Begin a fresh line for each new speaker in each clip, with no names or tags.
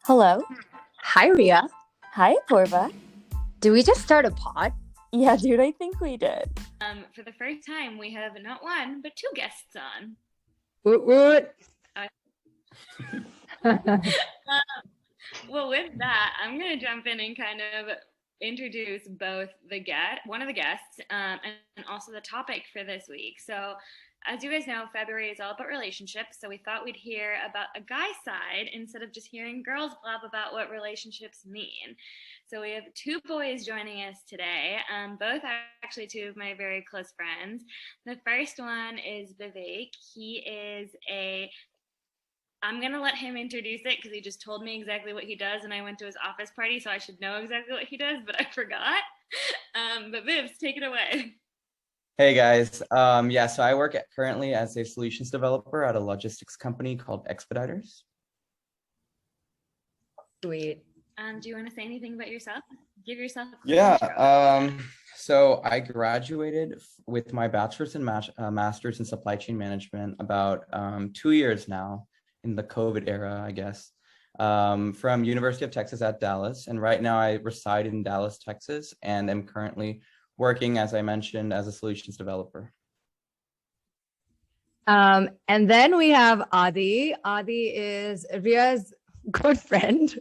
Hello.
Hi, Rhea.
Hi, Apoorva.
Did we just start a pod?
Yeah, dude, I think we did.
For the first time, we have not one, but two guests on.
Woot woot.
Well, with that, I'm going to jump in and kind of introduce both one of the guests, and also the topic for this week. So, as you guys know, February is all about relationships. So we thought we'd hear about a guy side instead of just hearing girls blab about what relationships mean. So we have two boys joining us today, both actually two of my very close friends. The first one is Vivek. I'm going to let him introduce it because he just told me exactly what he does, and I went to his office party, so I should know exactly what he does, but I forgot. But Vivs, take it away.
Hey guys, so I work currently as a solutions developer at a logistics company called Expeditors.
Sweet.
Do you want to say anything about yourself? Give yourself a quick
Yeah, so I graduated with my bachelor's and master's in supply chain management about 2 years now in the COVID era, I guess, from University of Texas at Dallas. And right now I reside in Dallas, Texas, and am currently working, as I mentioned, as a solutions developer.
And then we have Aadi. Aadi is Rhea's good friend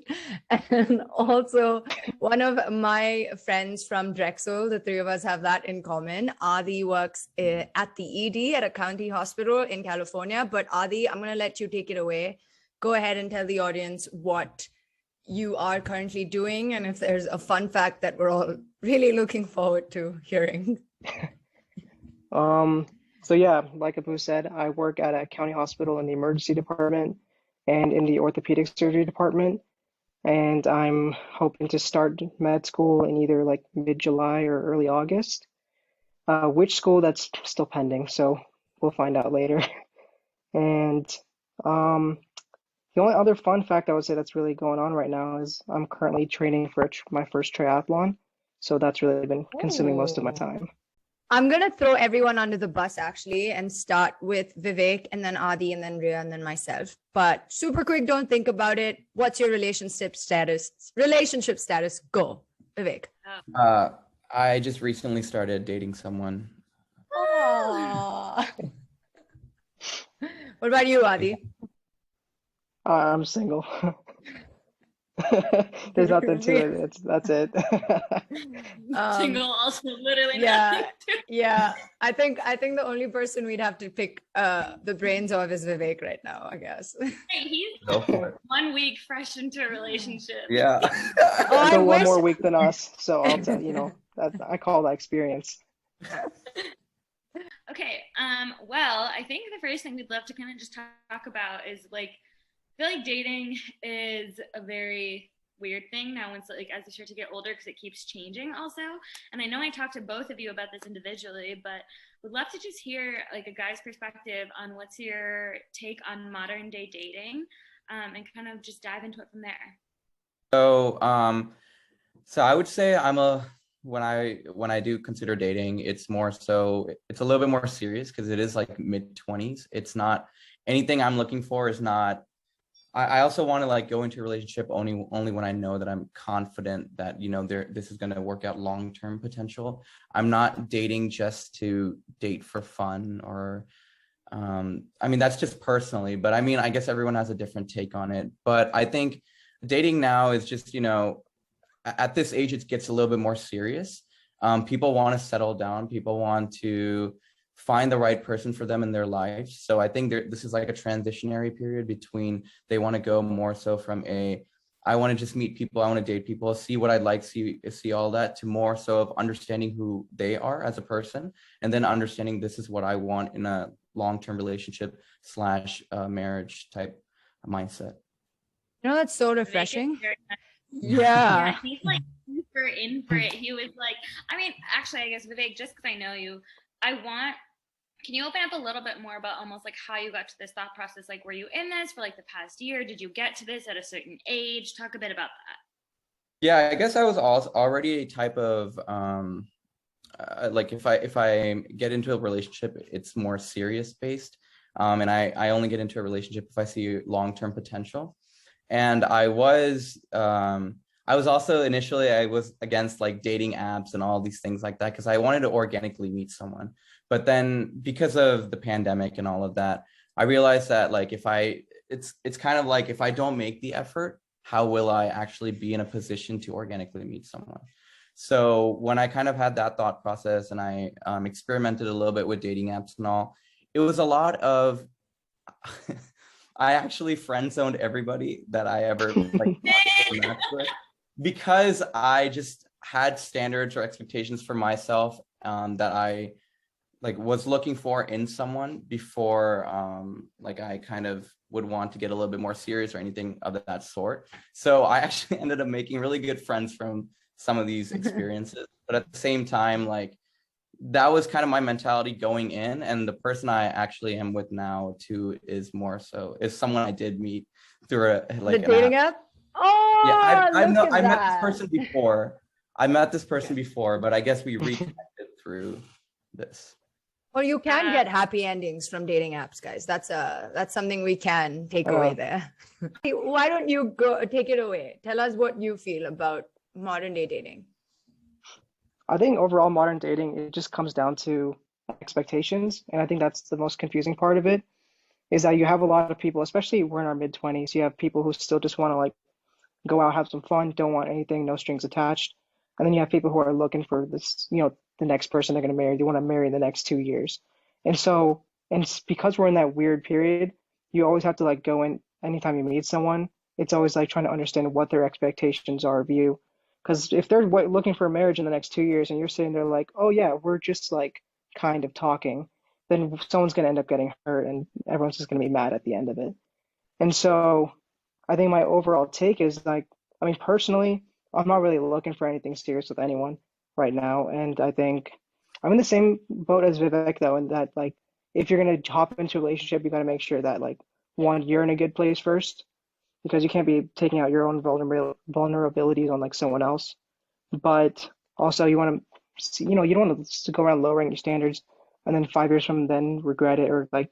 and also one of my friends from Drexel. The three of us have that in common. Aadi works at the ED at a county hospital in California. But Aadi, I'm going to let you take it away. Go ahead and tell the audience what you are currently doing, and if there's a fun fact that we're all really looking forward to hearing.
So yeah, like Apu said, I work at a county hospital in the emergency department and in the orthopedic surgery department. And I'm hoping to start med school in either like mid-July or early August. Which school, that's still pending, so we'll find out later. And the only other fun fact I would say that's really going on right now is I'm currently training for my first triathlon. So that's really been consuming most of my time.
I'm going to throw everyone under the bus, actually, and start with Vivek and then Aadi and then Rhea and then myself. But super quick, don't think about it. What's your relationship status? Relationship status, go. Vivek.
I just recently started dating someone.
What about you, Aadi?
I'm single. There's nothing to it. That's it.
Single, also literally.
Yeah. I think the only person we'd have to pick the brains of is Vivek right now, I guess.
Hey, he's 1 week fresh into a relationship.
Yeah.
One more week than us, so I'll tell you that I call that experience.
Okay. Well, I think the first thing we'd love to kind of just talk about is like, I feel like dating is a very weird thing now as you start to get older, because it keeps changing also. And I know I talked to both of you about this individually, but would love to just hear like a guy's perspective on what's your take on modern day dating, and kind of just dive into it from there.
So I would say when I do consider dating, it's a little bit more serious because it is like mid-20s. It's not anything I'm looking for is not. I also want to like go into a relationship only when I know that I'm confident that this is going to work out long-term potential. I'm not dating just to date for fun or that's just personally, but I guess everyone has a different take on it. But I think dating now is just at this age it gets a little bit more serious. People want to settle down. People want to find the right person for them in their life. So I think this is like a transitionary period between they want to go more so from I want to just meet people, I want to date people, see what I'd like, see all that, to more so of understanding who they are as a person, and then understanding this is what I want in a long-term relationship / marriage type mindset.
That's so refreshing.
Yeah, he's like super in for it. He was like, actually, I guess Vivek, just because I know you, can you open up a little bit more about almost like how you got to this thought process? Like, were you in this for like the past year? Did you get to this at a certain age? Talk a bit about that.
Yeah, I guess I was already a type of like if I get into a relationship, it's more serious based, and I only get into a relationship if I see long-term potential. And I was also initially, I was against like dating apps and all these things like that because I wanted to organically meet someone. But then because of the pandemic and all of that, I realized that like it's kind of like if I don't make the effort, how will I actually be in a position to organically meet someone? So when I kind of had that thought process and I experimented a little bit with dating apps and all, it was a lot of I actually friend zoned everybody that I ever like matched with because I just had standards or expectations for myself that I like was looking for in someone before like I kind of would want to get a little bit more serious or anything of that sort. So I actually ended up making really good friends from some of these experiences, but at the same time, like that was kind of my mentality going in, and the person I actually am with now too is someone I did meet through
the dating app. Oh,
yeah, I met this
that.
person before. I met this person before, but I guess we reconnected through this.
Or you can get happy endings from dating apps, guys. That's something we can take away there. Why don't you go take it away? Tell us what you feel about modern day dating.
I think overall modern dating, it just comes down to expectations. And I think that's the most confusing part of it, is that you have a lot of people, especially we're in our mid-20s, you have people who still just want to like go out, have some fun, don't want anything, no strings attached. And then you have people who are looking for this, the next person they're going to marry. They want to marry in the next 2 years. And so, because we're in that weird period, you always have to like go in anytime you meet someone. It's always like trying to understand what their expectations are of you. Because if they're looking for a marriage in the next 2 years and you're sitting there like, oh yeah, we're just like kind of talking, then someone's going to end up getting hurt and everyone's just going to be mad at the end of it. And so I think my overall take is like, I mean, personally, I'm not really looking for anything serious with anyone right now. And I think I'm in the same boat as Vivek, though, in that, like, if you're going to hop into a relationship, you got to make sure that, like, one, you're in a good place first, because you can't be taking out your own vulnerabilities on, like, someone else. But also, you want to, you don't want to go around lowering your standards and then 5 years from then regret it or, like,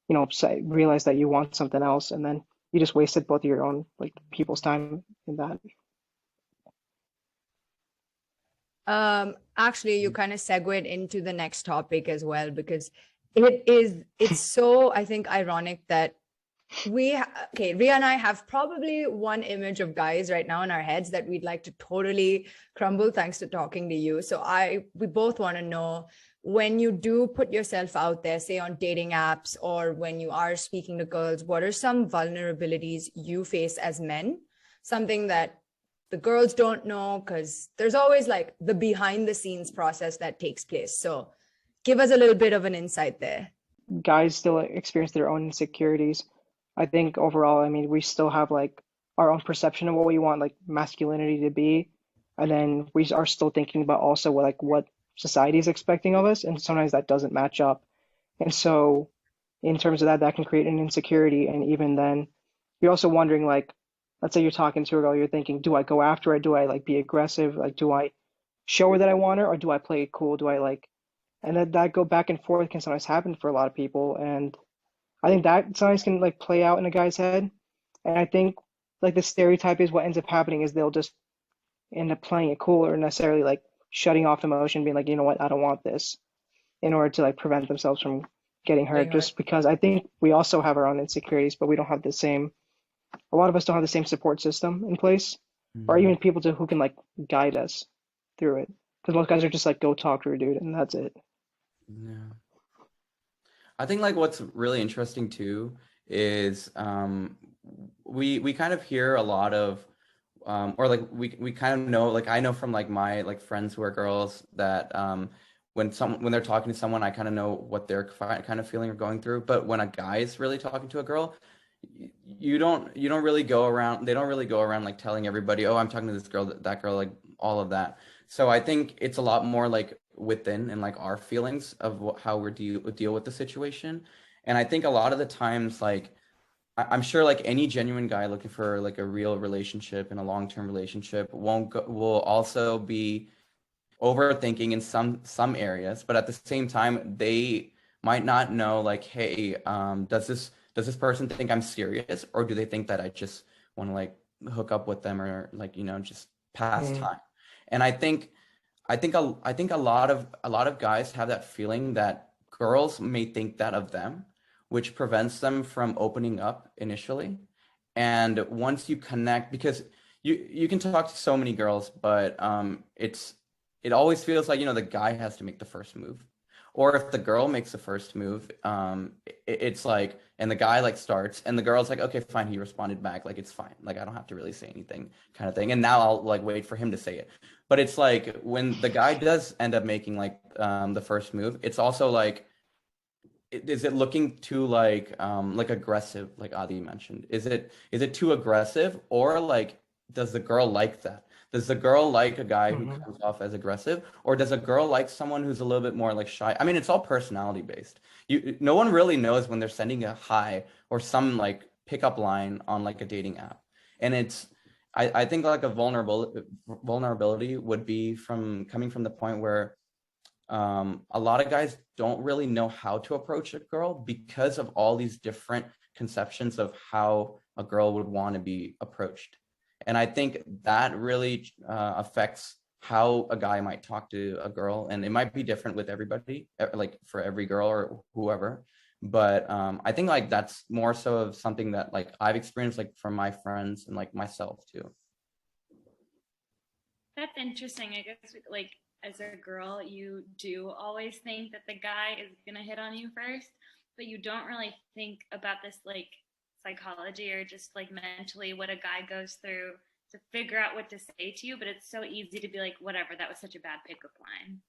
realize that you want something else and then you just wasted both of your own like people's time in that.
Actually, you kind of segued into the next topic as well, because it's so, I think, ironic that Rhea and I have probably one image of guys right now in our heads that we'd like to totally crumble thanks to talking to you. So we both want to know, when you do put yourself out there, say on dating apps or when you are speaking to girls, what are some vulnerabilities you face as men? Something that the girls don't know, because there's always like the behind the scenes process that takes place. So give us a little bit of an insight there.
Guys still experience their own insecurities. I think overall, I mean, we still have like our own perception of what we want like masculinity to be. And then we are still thinking about also what society is expecting of us. And sometimes that doesn't match up. And so in terms of that can create an insecurity. And even then you're also wondering, like, let's say you're talking to a girl, you're thinking, do I go after her? Do I like be aggressive? Like, do I show her that I want her or do I play it cool? Do I like, and then that go back and forth can sometimes happen for a lot of people. And I think that sometimes can like play out in a guy's head. And I think like the stereotype is what ends up happening is they'll just end up playing it cool or necessarily like shutting off emotion, being like, you know what, I don't want this, in order to like prevent themselves from getting hurt. Just because I think we also have our own insecurities, but we don't have a lot of us don't have the same support system in place, or even people who can like guide us through it. Because most guys are just like, go talk to a dude, and that's it.
Yeah. I think like what's really interesting too is we kind of hear a lot of or like we kind of know, like I know from like my like friends who are girls that when they're talking to someone, I kind of know what they're kind of feeling or going through. But when a guy is really talking to a girl, you don't really go around, they don't really go around like telling everybody, oh, I'm talking to this girl, that girl, like all of that. So I think it's a lot more like within and like our feelings of how we're deal with the situation. And I think a lot of the times, like I'm sure like any genuine guy looking for like a real relationship and a long-term relationship will also be overthinking in some areas, but at the same time they might not know like, hey, does this person think I'm serious, or do they think that I just want to like hook up with them or like, you know, just pass
Mm.
time. And I think a lot of guys have that feeling that girls may think that of them, which prevents them from opening up initially. And once you connect, because you can talk to so many girls, but it always feels like, you know, the guy has to make the first move. Or if the girl makes the first move, it's like, and the guy like starts, and the girl's like, okay, fine, he responded back, like it's fine, like I don't have to really say anything, kind of thing. And now I'll like wait for him to say it. But it's like when the guy does end up making like the first move, it's also like, is it looking too like aggressive, like Adi mentioned? Is it too aggressive, or like does the girl like that? Does the girl like a guy who
Mhm.
comes off as aggressive, or does a girl like someone who's a little bit more like shy? I mean, it's all personality based. No one really knows when they're sending a hi or some like pickup line on like a dating app. And I think like a vulnerability would be from coming from the point where a lot of guys don't really know how to approach a girl because of all these different conceptions of how a girl would want to be approached. And I think that really affects how a guy might talk to a girl. And it might be different with everybody, like for every girl or whoever. But I think like that's more so of something that like I've experienced like from my friends and like myself too.
That's interesting. I guess like as a girl, you do always think that the guy is gonna hit on you first, but you don't really think about this like psychology or just like mentally what a guy goes through to figure out what to say to you. But it's so easy to be like, whatever, that was such a bad pickup line.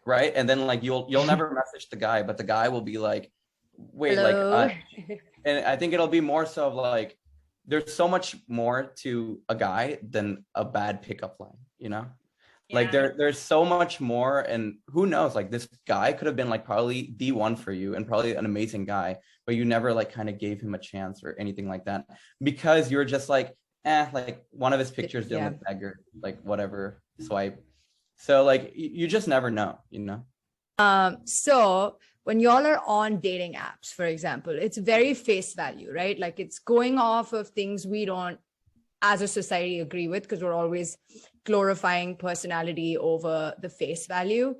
Right. And then like you'll never message the guy, but the guy will be like, wait,
Hello.
like and I think it'll be more so of like there's so much more to a guy than a bad pickup line, you know? Like there's so much more, and who knows, like this guy could have been like probably the one for you and probably an amazing guy, but you never like kind of gave him a chance or anything like that because you were just like, like one of his pictures didn't look that good, like whatever, swipe. So like you just never know, you know?
So when y'all are on dating apps, for example, it's very face value, right? Like it's going off of things we don't, as a society, agree with because we're always glorifying personality over the face value.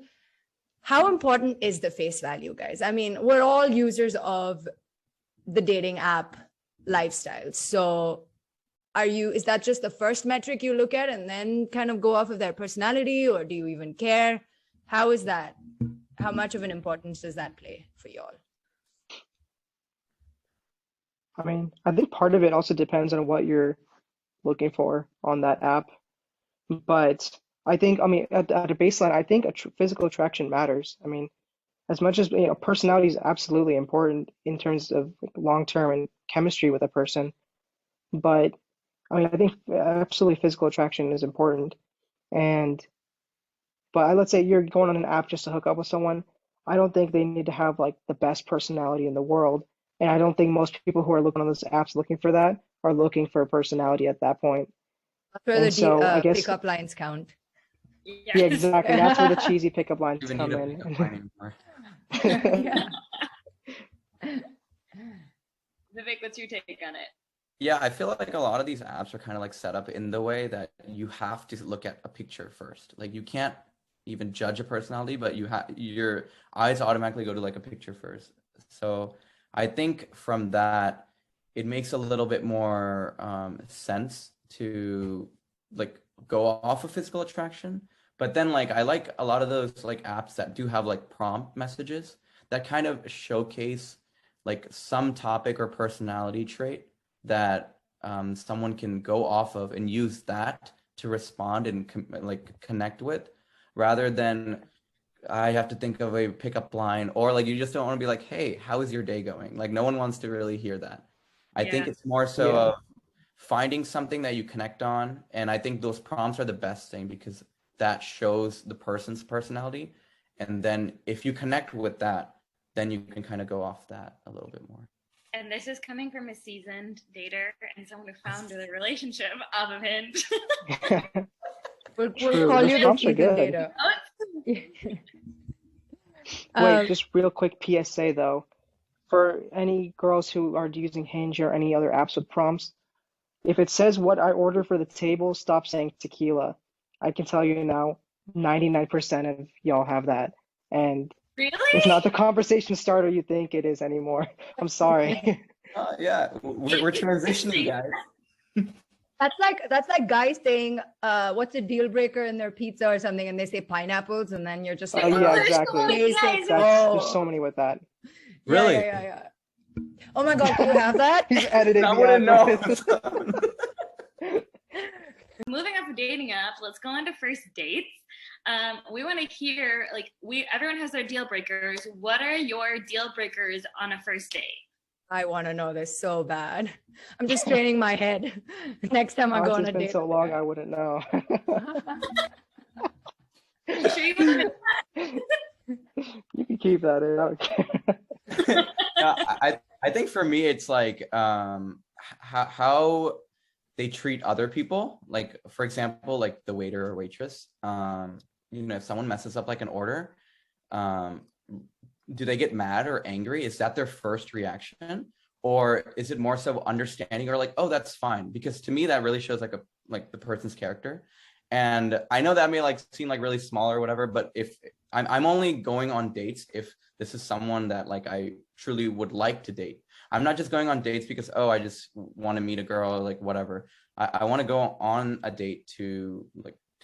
How important is the face value, guys? I mean, we're all users of the dating app lifestyle. So is that just the first metric you look at and then kind of go off of their personality, or do you even care? How is that? How much of an importance does that play for y'all?
I mean, I think part of it also depends on what you're looking for on that app. But I think, I mean, at a baseline, I think physical attraction matters. I mean, as much as, you know, personality is absolutely important in terms of long-term and chemistry with a person. But I mean, I think absolutely physical attraction is important. And, but let's say you're going on an app just to hook up with someone. I don't think they need to have like the best personality in the world. And I don't think most people who are looking on those apps looking for that are looking for a personality at that point.
That's where
And
the
so I guess,
pickup lines count.
Yes.
yeah, exactly. That's where the cheesy pickup lines
Even
come
need a
in.
pickup line anymore.
Vivek, what's your take on it?
Yeah, I feel like a lot of these apps are kind of like set up in the way that you have to look at a picture first. Like you can't even judge a personality, but your eyes automatically go to like a picture first. So I think from that, it makes a little bit more sense to like go off of physical attraction. But then like I like a lot of those like apps that do have like prompt messages that kind of showcase like some topic or personality trait that someone can go off of and use that to respond and like connect with, rather than I have to think of a pickup line, or like you just don't want to be like, hey, how is your day going? Like no one wants to really hear that. I think it's more so
Yeah.
of finding something that you connect on, and I think those prompts are the best thing because that shows the person's personality, and then if you connect with that, then you can kind of go off that a little bit more.
And this is coming from a seasoned dater and someone who found a relationship off of Hinge.
We'll
True.
call
Those
you the
prompts are
seasoned
good.
data.
Wait, just real quick PSA though. For any girls who are using Hinge or any other apps with prompts, If it says what I order for the table, stop saying tequila. I can tell you now, 99% of y'all have that. And it's not
Really?
the conversation starter you think it is anymore. I'm sorry.
Yeah, we're transitioning, guys.
That's like guys saying, what's a deal breaker in their pizza or something, and they say pineapples, and then you're just like,
Yeah,
There's so
exactly.
many
basic.
guys
There's so many with that.
Really?
Yeah. Oh my God, do you have that?
He's editing
I
me
wouldn't
out.
know.
Moving off of dating app, let's go on to first dates. We want to hear, like, everyone has their deal breakers. What are your deal breakers on a first date?
I want to know this so bad. I'm just training my head. Next time I go on
Honestly,
a
it's been
date.
so long, I wouldn't know.
You sure you want to?
You can keep that in. I don't care.
Yeah, I think for me it's like how they treat other people. Like, for example, like the waiter or waitress. If someone messes up like an order, do they get mad or angry? Is that their first reaction? Or is it more so understanding or like, oh, that's fine? Because to me, that really shows like the person's character. And I know that may like seem like really small or whatever, but if I'm only going on dates if this is someone that like I truly would like to date. I'm not just going on dates because, oh, I just want to meet a girl, like whatever. I want to go on a date to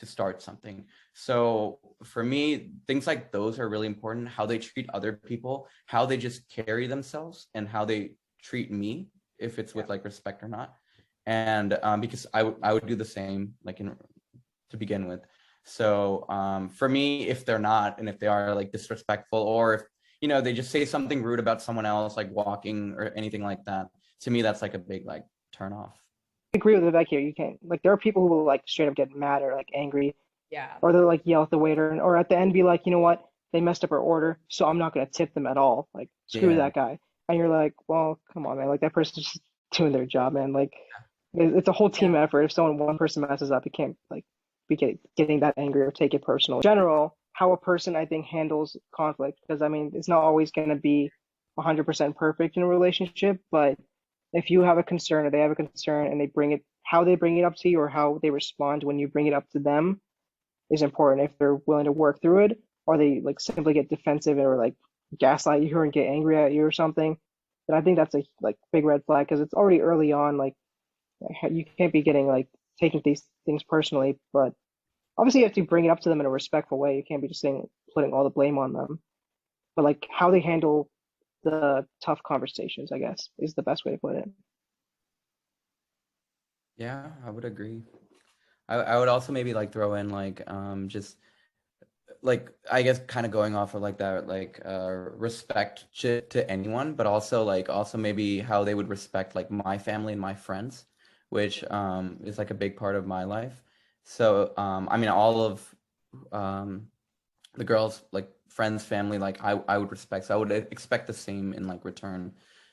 start something. So for me, things like those are really important. How they treat other people, how they just carry themselves, and how they treat me, if it's with like respect or not. And because I would do the same, like to begin with. So for me, if they're not, and if they are like disrespectful, or if they just say something rude about someone else, like walking or anything like that, to me that's like a big like turn off.
I agree with Vivek here. You can't, like, there are people who will like straight up get mad or like angry,
Yeah.
or they'll like yell at the waiter, or at the end be like, you know what, they messed up our order, so I'm not gonna tip them at all. Like, screw
Yeah.
that guy. And you're like, well, come on, man. Like, that person's just doing their job, man. Like, it's a whole team effort. If one person messes up, you can't like be getting that angry or take it personal. In general, how a person I think handles conflict, because I mean, it's not always gonna be 100% perfect in a relationship, but if you have a concern or they have a concern and how they bring it up to you or how they respond when you bring it up to them is important. If they're willing to work through it, or they like simply get defensive or like gaslight you and get angry at you or something, then I think that's a like big red flag, because it's already early on. Like, you can't be getting like taking these things personally, but obviously you have to bring it up to them in a respectful way. You can't be just putting all the blame on them. But like how they handle the tough conversations, I guess, is the best way to put it.
Yeah, I would agree. I would also maybe like throw in like just like, I guess, kind of going off of like that, like respect to anyone, but also maybe how they would respect like my family and my friends, which is like a big part of my life. So I mean, all of the girls, like friends, family, like I would respect. So I would expect the same in like return.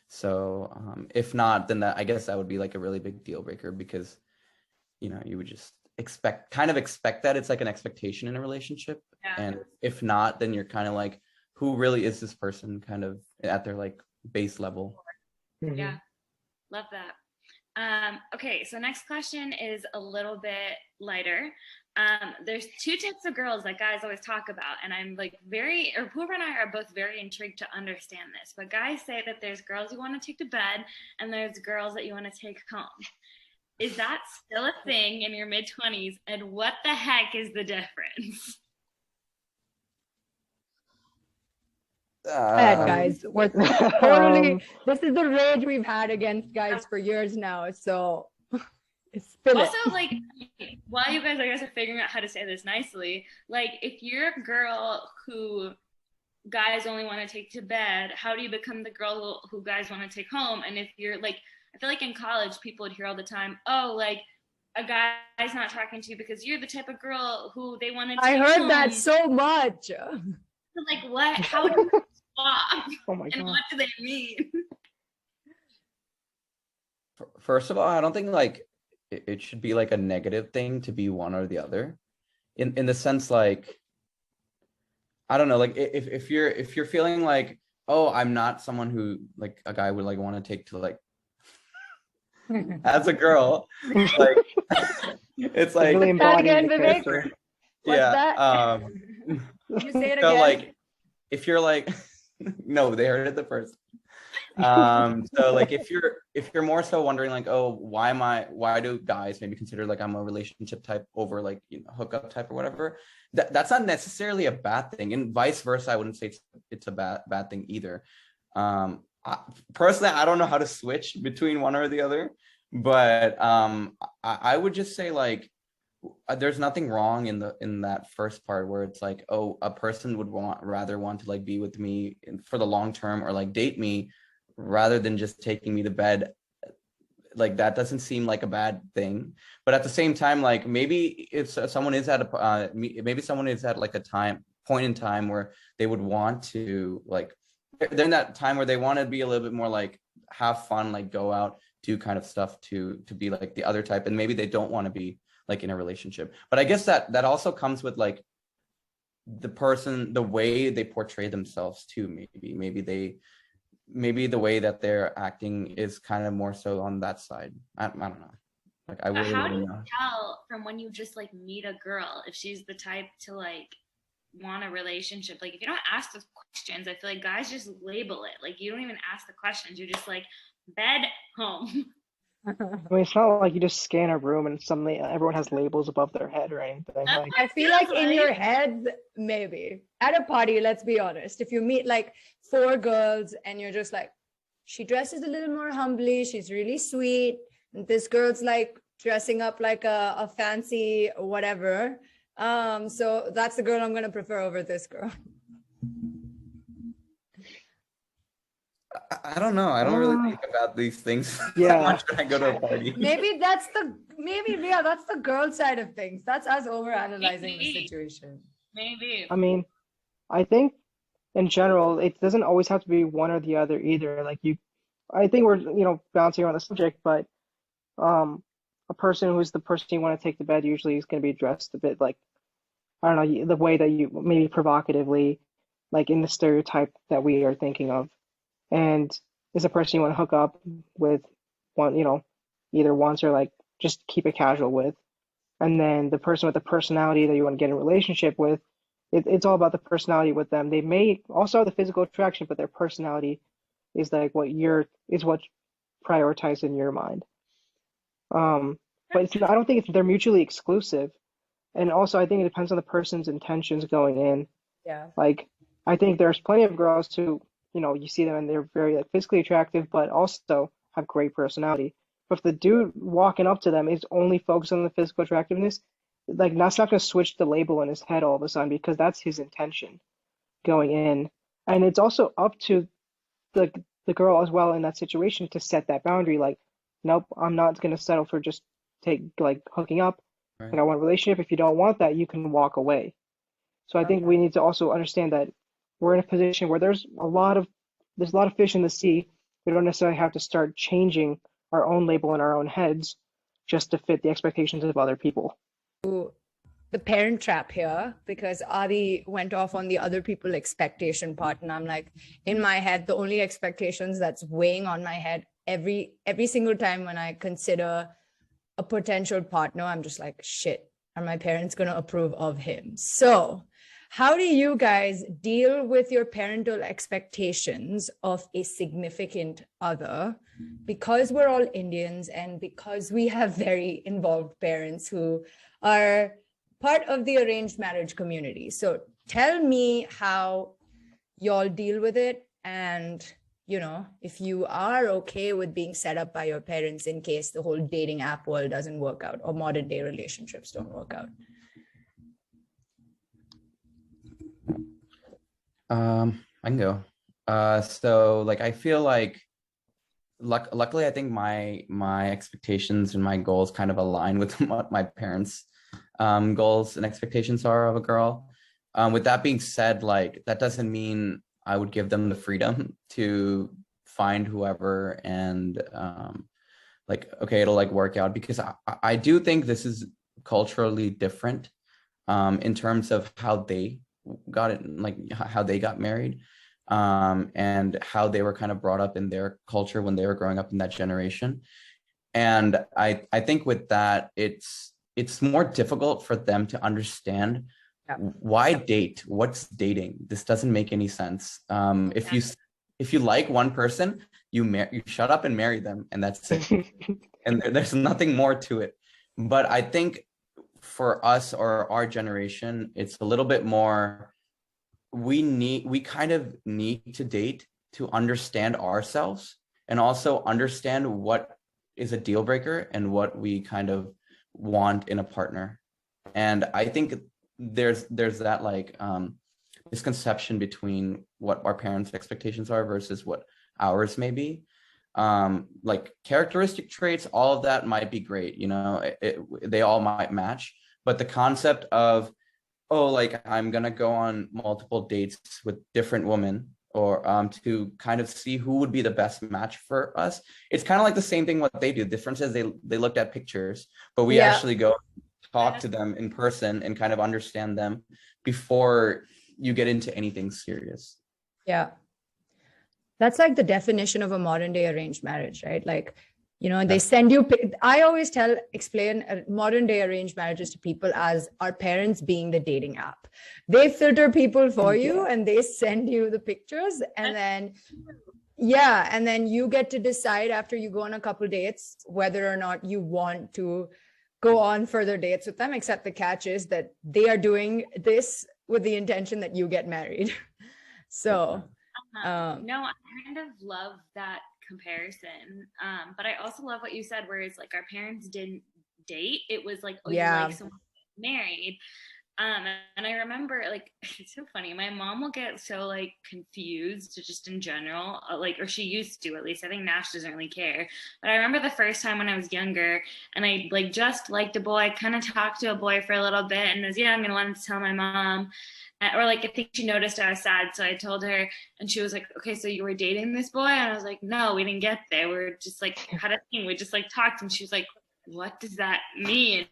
So if not, then I guess that would be like a really big deal breaker, because you would just expect that. It's like an expectation in a relationship.
Yeah.
And if not, then you're kind of like, who really is this person, kind of at their like base level.
Mm-hmm.
Yeah, love that. Okay, so next question is a little bit lighter. There's two types of girls that guys always talk about, and I'm like Apoorva and I are both very intrigued to understand this. But guys say that there's girls you want to take to bed, and there's girls that you want to take home. Is that still a thing in your mid-20s? And what the heck is the difference?
Guys, we're totally, this is the rage we've had against guys for years now. So spill it.
Also, like, while you guys, I guess, are figuring out how to say this nicely, like, if you're a girl who guys only want to take to bed, how do you become the girl who guys want to take home? And if you're like, I feel like in college, people would hear all the time, oh, like, a guy's not talking to you because you're the type of girl who they want to take
I heard
home.
that so much.
Like, what? How do you swap?
Oh my
And
God.
what do they mean?
First of all, I don't think like it should be like a negative thing to be one or the other, in the sense like, I don't know, like if you're feeling like, oh, I'm not someone who like a guy would like want to take to like as a girl, like it's like
really
That
embodying
again,
the
Vivek?
character.
What's
yeah.
that? You say it
So
again.
like if you're like no, they heard it the first. So like if you're more so wondering like, oh, why do guys maybe consider like I'm a relationship type over like, you know, hookup type or whatever, that's not necessarily a bad thing, and vice versa. I wouldn't say it's a bad thing either. Personally, I don't know how to switch between one or the other, but I would just say like there's nothing wrong in that first part where it's like, oh, a person would rather want to like be with me for the long term or like date me rather than just taking me to bed. Like that doesn't seem like a bad thing, but at the same time, like maybe if someone is at a maybe someone is at like a point in time where they would want to like, they're in that time where they want to be a little bit more like have fun, like go out, do kind of stuff to be like the other type, and maybe they don't want to be like in a relationship. But I guess that also comes with like the person, the way they portray themselves too. Maybe the way that they're acting is kind of more so on that side. I don't know. Like I really
How do
wouldn't
you
know.
tell from when you just like meet a girl if she's the type to like want a relationship? Like if you don't ask those questions, I feel like guys just label it. Like you don't even ask the questions. You're just like bed, home.
I mean, it's not like you just scan a room and suddenly everyone has labels above their head or anything. Like,
I feel like in your head, maybe at a party, let's be honest, if you meet like 4 girls and you're just like, she dresses a little more humbly, she's really sweet, and this girl's like dressing up like a fancy whatever, so that's the girl I'm gonna prefer over this girl.
I don't know. I don't really think about these things
Yeah.
that much when I go to a party.
Maybe Rhea, that's the girl side of things. That's us overanalyzing the situation.
Maybe.
I mean, I think in general, it doesn't always have to be one or the other either. Like I think we're, bouncing around the subject, but a person who's the person you want to take to bed usually is going to be dressed a bit like, I don't know, the way that you maybe provocatively, like in the stereotype that we are thinking of. And is a person you want to hook up with either once or like just keep it casual with. And then the person with the personality that you want to get in a relationship with, it's all about the personality with them. They may also have the physical attraction, but their personality is like what prioritized in your mind. But I don't think they're mutually exclusive. And also, I think it depends on the person's intentions going in.
Yeah.
Like, I think there's plenty of girls who, you see them and they're very like physically attractive, but also have great personality. But if the dude walking up to them is only focused on the physical attractiveness, like that's not going to switch the label in his head all of a sudden, because that's his intention going in. And it's also up to the girl as well in that situation to set that boundary. Like, nope, I'm not going to settle for just hooking up.
Right.
And I want a relationship. If you don't want that, you can walk away. So I think we need to also understand that we're in a position where there's a lot of fish in the sea. We don't necessarily have to start changing our own label in our own heads just to fit the expectations of other people.
The parent trap here, because Aadi went off on the other people expectation part, and I'm like, in my head, the only expectations that's weighing on my head every single time when I consider a potential partner, I'm just like, shit, are my parents going to approve of him? So how do you guys deal with your parental expectations of a significant other? Because we're all Indians and because we have very involved parents who are part of the arranged marriage community. So tell me how y'all deal with it, and if you are okay with being set up by your parents in case the whole dating app world doesn't work out or modern day relationships don't work out.
I can go. So like I feel like luckily I think my expectations and my goals kind of align with what my parents' goals and expectations are of a girl. With that being said, like that doesn't mean I would give them the freedom to find whoever and like, okay, it'll like work out, because I do think this is culturally different in terms of how they got it, like how they got married, and how they were kind of brought up in their culture when they were growing up in that generation. And I think with that, it's more difficult for them to understand why date, what's dating. This doesn't make any sense. If you like one person, you shut up and marry them, and that's it. And there's nothing more to it. But I think for us or our generation, it's a little bit more, we kind of need to date to understand ourselves and also understand what is a deal breaker and what we kind of want in a partner. And I think there's that like misconception between what our parents' expectations are versus what ours may be. Like characteristic traits, all of that might be great, you know, they all might match, but the concept of, oh, like I'm gonna go on multiple dates with different women, or to kind of see who would be the best match for us. It's kind of like the same thing what they do. The difference is they looked at pictures, but we actually go talk to them in person and kind of understand them before you get into anything serious.
Yeah. That's like the definition of a modern day arranged marriage, right? Like, you know, they send you, I always explain modern day arranged marriages to people as our parents being the dating app. They filter people for you and they send you the pictures, and then, and then you get to decide after you go on a couple dates whether or not you want to go on further dates with them, except the catch is that they are doing this with the intention that you get married. So,
no, I kind of love that comparison. But I also love what you said, where it's like our parents didn't date. It was like, oh, you like someone married. And I remember, like, it's so funny. My mom will get so like confused just in general, like, or she used to, at least. I think now she doesn't really care. But I remember the first time when I was younger and I like just liked a boy, kind of talked to a boy for a little bit and was young and wanted to tell my mom. Or like, I think she noticed I was sad. So I told her and she was like, okay, so you were dating this boy? And I was like, no, we didn't get there. We were just like, had a thing. We just like talked. And she was like, what does that mean?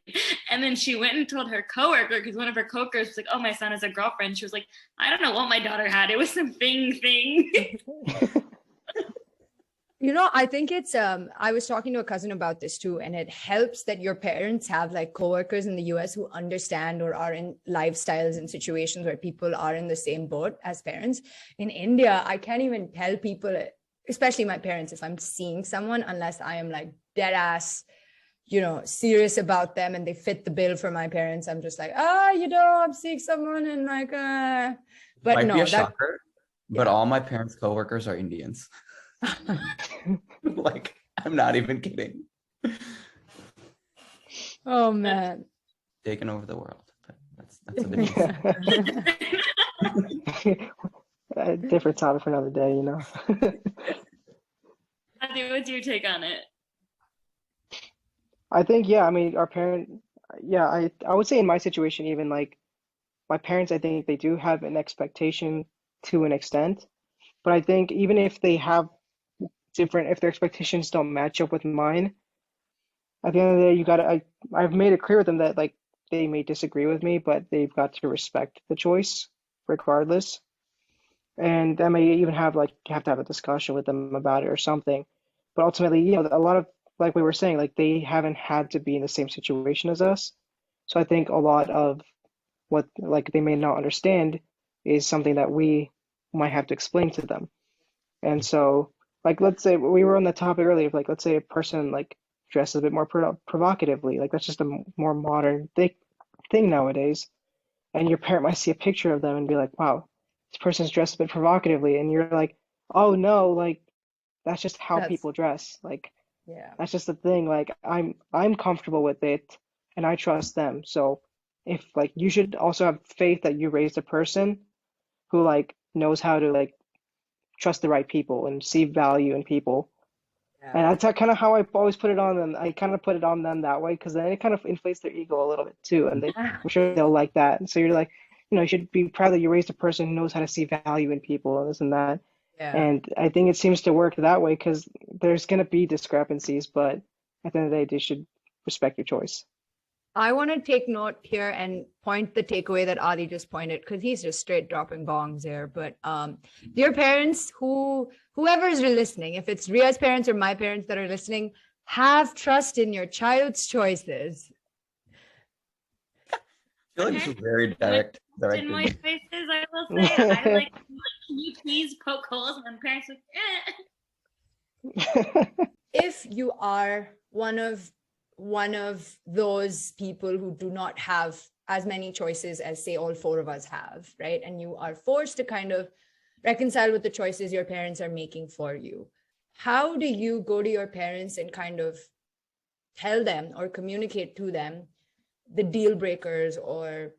And then she went and told her coworker, because one of her coworkers was like, oh, my son has a girlfriend. She was like, I don't know what my daughter had. It was some thing.
You know, I think it's, I was talking to a cousin about this too, and it helps that your parents have like coworkers in the US who understand or are in lifestyles and situations where people are in the same boat as parents. In India, I can't even tell people, especially my parents, if I'm seeing someone, unless I am like dead ass, you know, serious about them and they fit the bill for my parents. I'm just like, you know, I'm seeing someone and like, but
might
no,
be a shocker, but all my parents' coworkers are Indians. Like, I'm not even kidding.
Oh man,
taking over the world. That's a bit
a different topic for another day, you know.
Aadi, what's your take on it?
I think, I mean, our parent, I would say in my situation, even like my parents, I think they do have an expectation to an extent, but I think even if they have different, if their expectations don't match up with mine, at the end of the day, I've made it clear with them that like they may disagree with me, but they've got to respect the choice regardless. And I may even have to have a discussion with them about it or something. But ultimately, you know, a lot of, like we were saying, like they haven't had to be in the same situation as us. So I think a lot of what like they may not understand is something that we might have to explain to them. And so, like, let's say we were on the topic earlier of like, let's say a person like dresses a bit more provocatively, like that's just a more modern thing nowadays. And your parent might see a picture of them and be like, wow, this person's dressed a bit provocatively. And you're like, oh no, like that's just how people dress. Like, that's just the thing. Like I'm comfortable with it and I trust them. So if like you should also have faith that you raised a person who like knows how to like trust the right people and see value in people. And that's kind of how I always put it on them. I kind of put it on them that way because then it kind of inflates their ego a little bit too. And I'm sure they'll like that. And so you're like, you know, you should be proud that you raised a person who knows how to see value in people and this and that. And I think it seems to work that way because there's going to be discrepancies, but at the end of the day, they should respect your choice.
I want to take note here and point the takeaway that Aadi just pointed, because he's just straight dropping bombs there. But dear parents, whoever is listening, if it's Rhea's parents or my parents that are listening, Have trust in your child's choices.
I feel like this is very
Directed.
directed.
In my choices, I will say, I like, can you please poke holes when parents like,
If you are one of those people who do not have as many choices as, say, all four of us have, right? And you are forced to kind of reconcile with the choices your parents are making for you. How do you go to your parents and kind of tell them or communicate to them the deal breakers or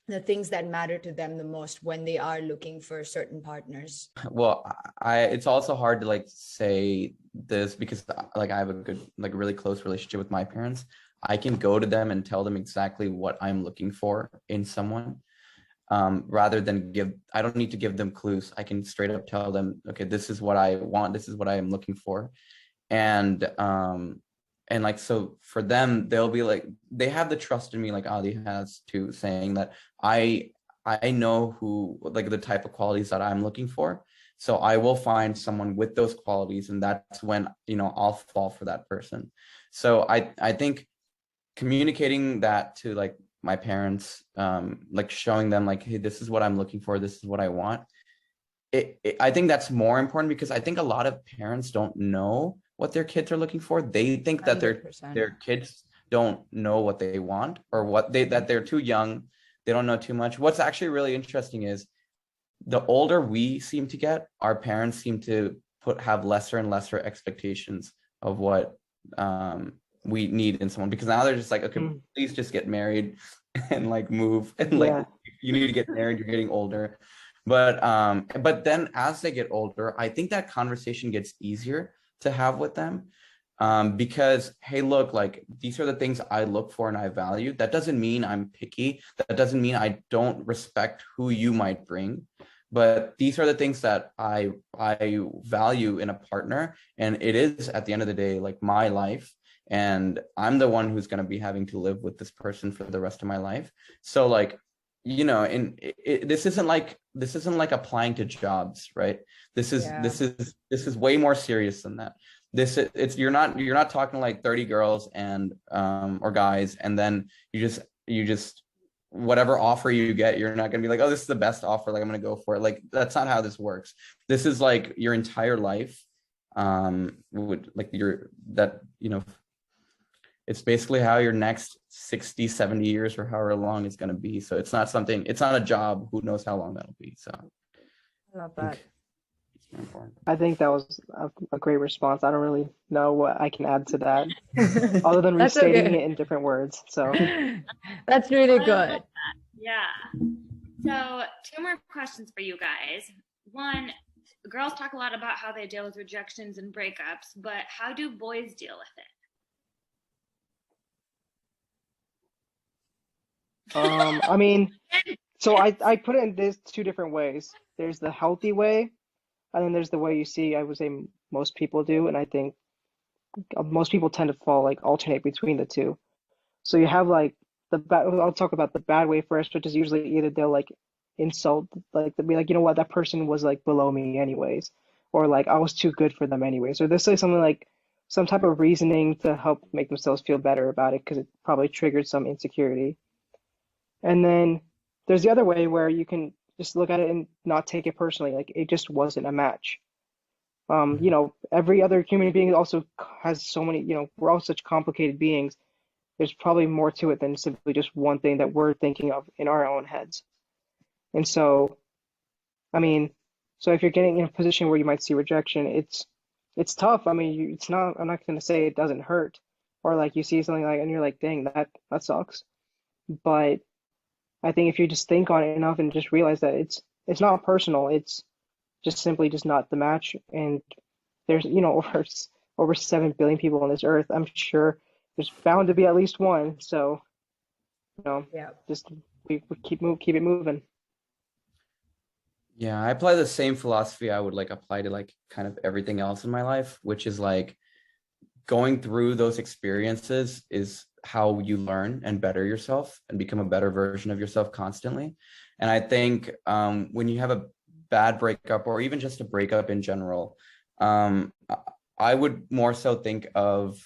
the things that matter to them the most when they are looking for certain partners?
Well, it's also hard to like say this because like I have a good, like really close relationship with my parents. I can go to them and tell them exactly what I'm looking for in someone, rather than I don't need to give them clues. I can straight up tell them, okay, this is what I want. This is what I am looking for. And like, so for them, they'll be like, they have the trust in me, like Aadi has too, saying that I know who, like the type of qualities that I'm looking for. So I will find someone with those qualities. And that's when, I'll fall for that person. So I think communicating that to like my parents, like showing them like, hey, this is what I'm looking for. This is what I want. I think that's more important because I think a lot of parents don't know what their kids are looking for. They think that
100%.
their kids don't know what they want, or that they're too young. They don't know too much. What's actually really interesting is the older we seem to get, our parents seem to have lesser and lesser expectations of what we need in someone, because now they're just like, okay, please just get married and like move, and like you need to get married, you're getting older. But then as they get older, I think that conversation gets easier to have with them, because, hey, look, like these are the things I look for and I value. That doesn't mean I'm picky. That doesn't mean I don't respect who you might bring. But these are the things that I value in a partner. And it is, at the end of the day, like my life. And I'm the one who's going to be having to live with this person for the rest of my life. So like, and this isn't like applying to jobs, right? This is way more serious than that. You're not talking to like 30 girls and or guys, and then you just whatever offer you get, you're not gonna be like, oh, this is the best offer, like I'm gonna go for it. Like that's not how this works. This is like your entire life, it's basically how your next 60, 70 years or however long it's going to be. So it's not a job. Who knows how long that'll be. So
I love that.
It's very important.
I think that was a great response. I don't really know what I can add to that other than restating it in different words. So
that's really good.
Yeah. So 2 more questions for you guys. One, girls talk a lot about how they deal with rejections and breakups, but how do boys deal with it?
I mean, so I put it in these 2 different ways. There's the healthy way, and then there's the way you see, I would say most people do, and I think most people tend to alternate between the 2. So you have like I'll talk about the bad way first, which is usually either they'll like insult, like they'll be like, you know what, that person was like below me anyways, or like I was too good for them anyways, or they'll say something like some type of reasoning to help make themselves feel better about it because it probably triggered some insecurity. And then there's the other way where you can just look at it and not take it personally, like it just wasn't a match. Every other human being also has so many, we're all such complicated beings. There's probably more to it than simply just one thing that we're thinking of in our own heads. And so, I mean, so if you're getting in a position where you might see rejection, it's tough. I mean, I'm not going to say it doesn't hurt, or like you see something like, and you're like, dang, that sucks. But I think if you just think on it enough and just realize that it's not personal, it's just simply just not the match. And there's over 7 billion people on this earth. I'm sure there's bound to be at least one. So just we keep it moving.
Yeah, I apply the same philosophy I would like apply to like kind of everything else in my life, which is like going through those experiences is how you learn and better yourself and become a better version of yourself constantly. And I think when you have a bad breakup, or even just a breakup in general, I would more so think of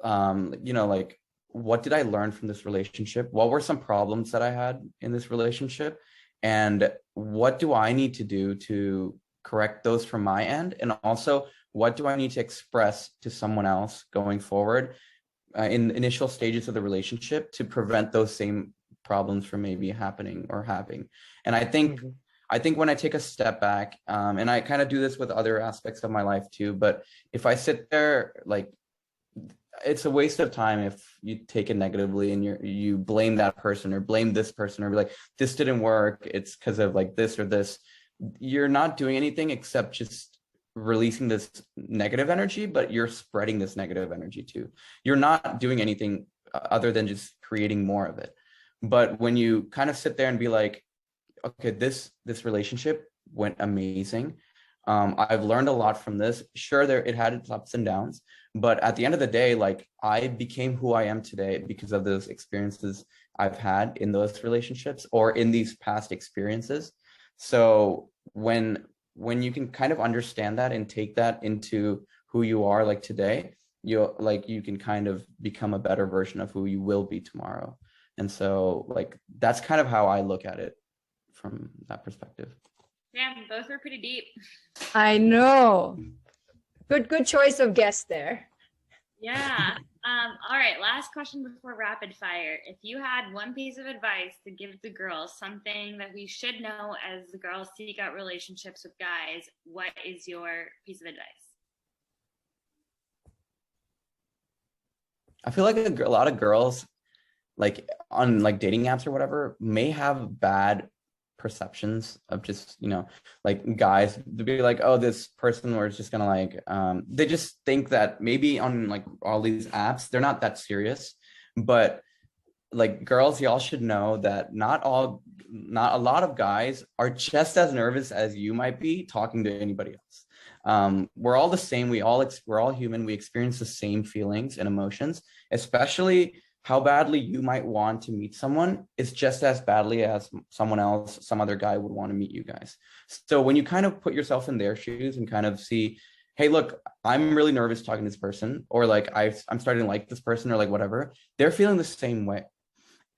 like what did I learn from this relationship? What were some problems that I had in this relationship? And what do I need to do to correct those from my end? And also, what do I need to express to someone else going forward in the initial stages of the relationship to prevent those same problems from maybe happening or having? And I think when I take a step back, and I kind of do this with other aspects of my life too, but if I sit there, like, it's a waste of time if you take it negatively and you blame that person or blame this person or be like, this didn't work, it's because of like this or this. You're not doing anything except just releasing this negative energy, but you're spreading this negative energy too. You're not doing anything other than just creating more of it. But when you kind of sit there and be like, okay, this relationship went amazing. I've learned a lot from this. Sure, it had its ups and downs, but at the end of the day, like, I became who I am today because of those experiences I've had in those relationships or in these past experiences. So when you can kind of understand that and take that into who you are like today, you can kind of become a better version of who you will be tomorrow. And so like that's kind of how I look at it from that perspective.
Yeah, both were pretty deep.
I know. Good choice of guest there.
Yeah. All right, last question before rapid fire. If you had one piece of advice to give the girls, something that we should know as the girls seek out relationships with guys, what is your piece of advice?
I feel like a lot of girls, like on like dating apps or whatever, may have bad perceptions of just, like guys to be like, oh, this person was just gonna like, they just think that maybe on like all these apps, they're not that serious. But like girls, y'all should know that not a lot of guys are just as nervous as you might be talking to anybody else. We're all the same. We're all human. We experience the same feelings and emotions, especially how badly you might want to meet someone is just as badly as someone else, some other guy would want to meet you guys. So when you kind of put yourself in their shoes and kind of see, hey, look, I'm really nervous talking to this person, or like I'm starting to like this person, or like whatever, they're feeling the same way.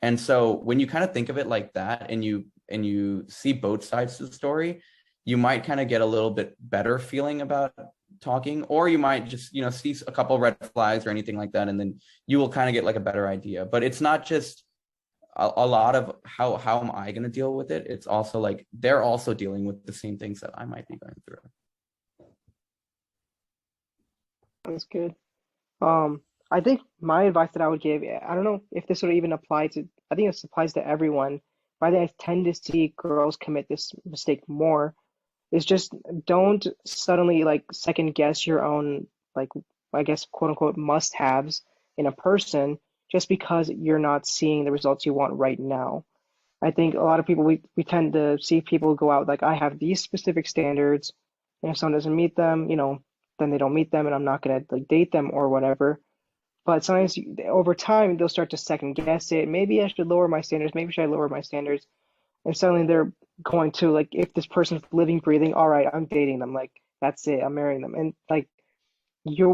And so when you kind of think of it like that and you see both sides of the story, you might kind of get a little bit better feeling about talking, or you might just see a couple red flags or anything like that, and then you will kind of get like a better idea. But it's not just a lot of how am I going to deal with it. It's also like they're also dealing with the same things that I might be going through.
That's good. I think my advice that I would give, I don't know if this would even apply to, I think this applies to everyone, but I think I tend to see girls commit this mistake more, is just don't suddenly like second guess your own, like, I guess, quote unquote, must-haves in a person just because you're not seeing the results you want right now. I think a lot of people, we tend to see people go out like, I have these specific standards, and if someone doesn't meet them, then they don't meet them, and I'm not gonna like date them or whatever. But sometimes over time, they'll start to second guess it. Maybe I should lower my standards. Maybe should I lower my standards? And suddenly they're going to like, if this person's living, breathing, all right, I'm dating them. Like, that's it, I'm marrying them. And like your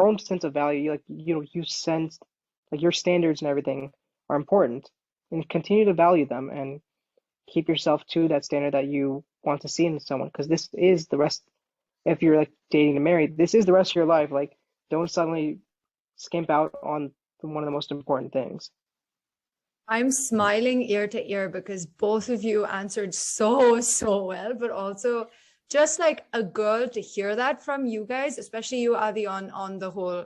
own sense of value, you sense like your standards and everything are important, and continue to value them and keep yourself to that standard that you want to see in someone. Because this is the rest, if you're like dating to marry, this is the rest of your life. Like, don't suddenly skimp out on one of the most important things.
I'm smiling ear to ear because both of you answered so well, but also just like a girl to hear that from you guys, especially you, Adi, on the whole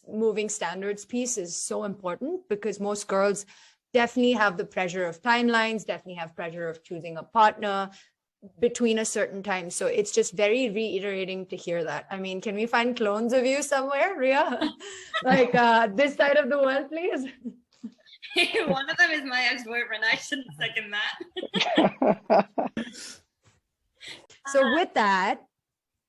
moving standards piece is so important, because most girls definitely have the pressure of timelines, definitely have pressure of choosing a partner between a certain time. So it's just very reiterating to hear that. I mean, can we find clones of you somewhere, Rhea? Like this side of the world, please.
One of them is my ex-boyfriend. I shouldn't second that.
So with that,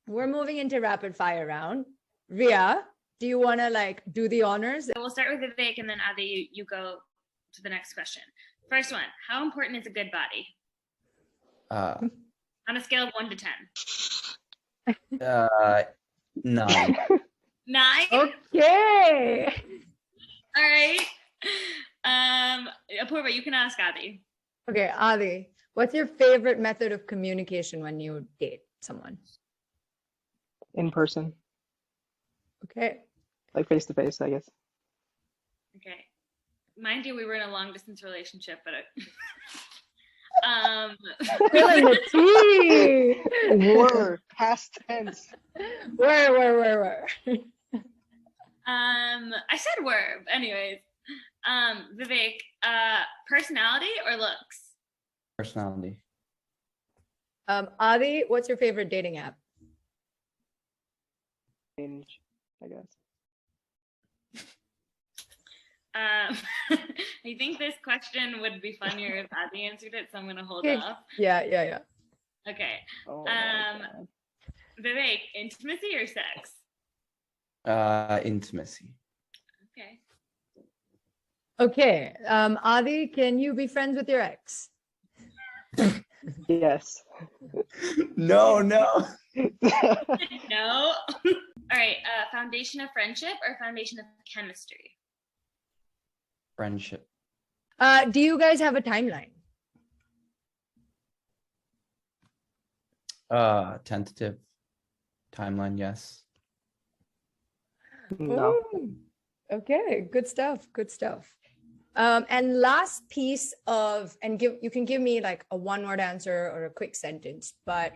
we're moving into rapid fire round. Rhea, do you want to like do the honors?
So we'll start with Vivek, and then Adi, you go to the next question. First one, how important is a good body?
On
a scale of 1 to 10.
9.
9.
Okay.
All right. Apoorva, you can ask Aadi.
Okay, Aadi, what's your favorite method of communication when you date someone?
In person,
Okay.
like face to face, I guess.
Okay. Mind you, we were in a long distance relationship, but
Spilling the tea.
Were past tense.
Where?
I said were. Anyways, Vivek, personality or looks?
Personality.
Aadi, what's your favorite dating app?
Change, I guess.
I think this question would be funnier if Aadi answered it, so I'm gonna hold off.
Yeah.
Okay.
Oh my God.
Vivek, intimacy or sex?
Intimacy.
Okay.
Okay. Aadi, can you be friends with your ex?
Yes.
No.
No. All right. Foundation of friendship or foundation of chemistry?
Friendship.
Do you guys have a timeline?
Tentative timeline, yes.
No.
Ooh, okay, good stuff. And last piece of, and you can give me like a one-word answer or a quick sentence, but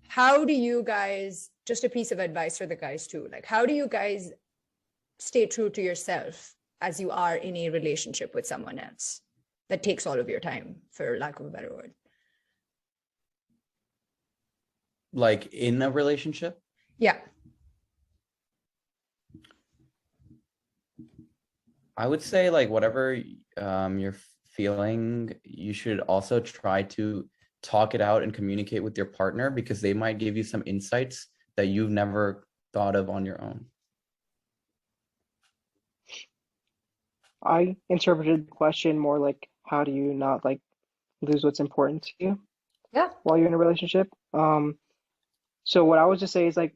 how do you guys, just a piece of advice for the guys too, like how do you guys stay true to yourself as you are in a relationship with someone else that takes all of your time, for lack of a better word?
Like in a relationship?
Yeah.
I would say like whatever you're feeling, you should also try to talk it out and communicate with your partner, because they might give you some insights that you've never thought of on your own.
I interpreted the question more like, how do you not like lose what's important to you while you're in a relationship? So what I would just say is like,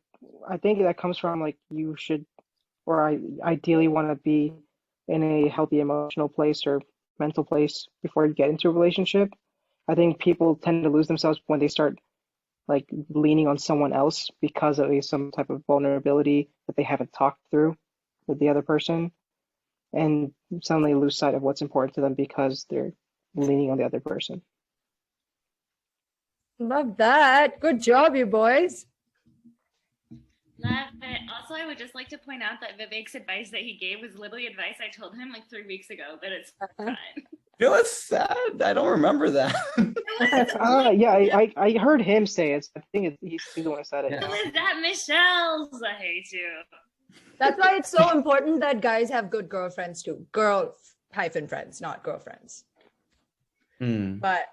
I think that comes from like you should, or I ideally want to be in a healthy emotional place or mental place before you get into a relationship. I think people tend to lose themselves when they start like leaning on someone else because of some type of vulnerability that they haven't talked through with the other person, and suddenly lose sight of what's important to them because they're leaning on the other person.
Love that. Good job, you boys.
Love it. Also, I would just like to point out that Vivek's advice that he gave was literally advice I told him like 3 weeks ago, but it's fine.
You know what's sad? I don't remember that.
Yeah, I heard him say it. I think he's the one who said it.
Yeah.
Who is that? Michelle's. I hate you.
That's why it's so important that guys have good girlfriends too. Girl-friends, not girlfriends. But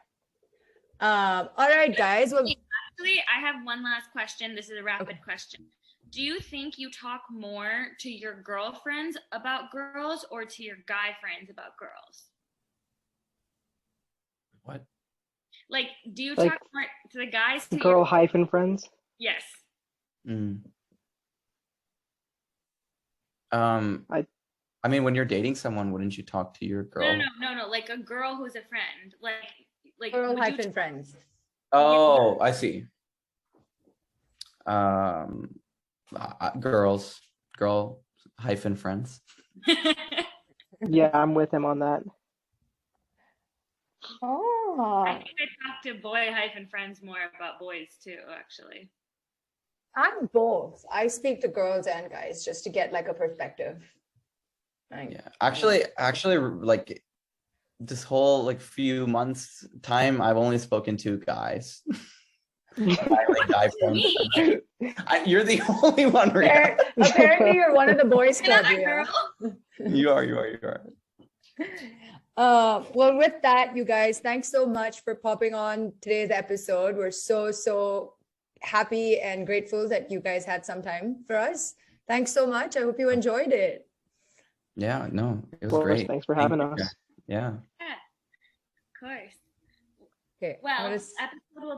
all right, guys. Well,
actually, I have one last question. This is a rapid question. Do you think you talk more to your girlfriends about girls or to your guy friends about girls?
What?
Like, do you
Like
talk more to the guys? To
girl
your...
hyphen friends?
Yes.
I mean, when you're dating someone, wouldn't you talk to your girl?
No. Like a girl who's a friend. Like
girl hyphen friends.
Oh, I see. Girl hyphen friends.
Yeah, I'm with him on that.
Oh,
I think I talk to boy hyphen friends more about boys too, actually.
I'm both. I speak to girls and guys just to get like a perspective.
Yeah, actually, like this whole like few months time, I've only spoken to guys. Guy friends. You're the only one.
Apparently, you're one of the boys club.
Girl.
You are.
Well, with that, you guys, thanks so much for popping on today's episode. We're so happy and grateful that you guys had some time for us. Thanks so much. I hope you enjoyed it.
Yeah, no, it was
Of course,
great.
thanks for having us.
Yeah.
Yeah, of course.
Okay.
Well, episode will